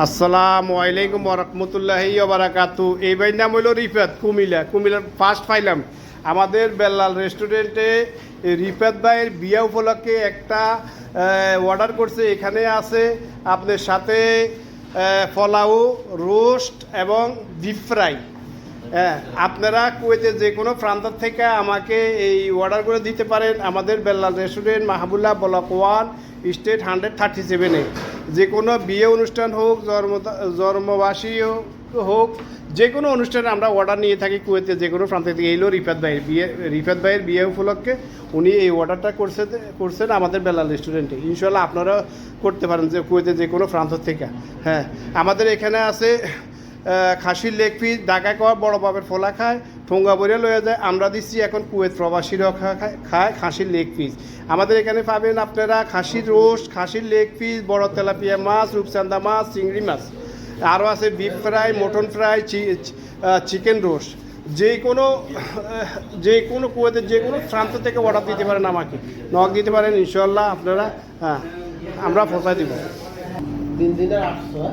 আসসালামু আলাইকুম ওরহমতুল্লাহি ওবারাকাতু। এই ভাইয়ের নাম হইল রিফাত, কুমিল্লার ফার্স্ট পাইলাম আমাদের বেল্লাল রেস্টুরেন্টে। রিফাত ভাইয়ের বিয়া উপলক্ষে একটা অর্ডার করছে। এখানে আছে আপনার সাথে পোলাও, রোস্ট এবং ডিপ ফ্রাই। হ্যাঁ, আপনারা কুয়েতে যে কোনো প্রান্ত থেকে আমাকে এই অর্ডার করে দিতে পারেন। আমাদের বেল্লাল রেস্টুরেন্ট, মাহবুল্লাহ ব্লক 1, স্টেট 137-এ। যে কোনো বিয়ে অনুষ্ঠান হোক, জন্মবাসী হোক, যে কোনো অনুষ্ঠানে আমরা অর্ডার নিয়ে থাকি কুয়েতে যে কোনো প্রান্ত থেকে। এইলো রিফাত ভাইয়ের বিয়ে উপলক্ষে উনি এই অর্ডারটা করছেন আমাদের বেল্লাল রেস্টুরেন্টে। ইনশাল্লাহ আপনারা করতে পারেন যে কুয়েতে যে কোনো প্রান্ত থেকে। হ্যাঁ, আমাদের এখানে আছে খাসির লেগ পিস, ঢাকায় খাওয়া বড় বাপের ফোলা খায়, ঠোঙ্গা বইরে লয়ে যায়। আমরা দিচ্ছি এখন কুয়েত প্রবাসীরাও খায় খাসির লেগ পিস। আমাদের এখানে পাবেন আপনারা খাসির রোস্ট, খাসির লেগ পিস, বড় তেলাপিয়া মাছ, রূপচান্দা মাছ, চিংড়ি মাছ, আরও আছে beef fry, mutton fry, chicken roast. যে কোনো কুয়েতের যে কোনো প্রান্ত থেকে অর্ডার দিতে পারেন, আমাকে নক দিতে পারেন। ইনশাল্লাহ আপনারা আমরা পৌঁছায় দিব। 3 দিনের 800।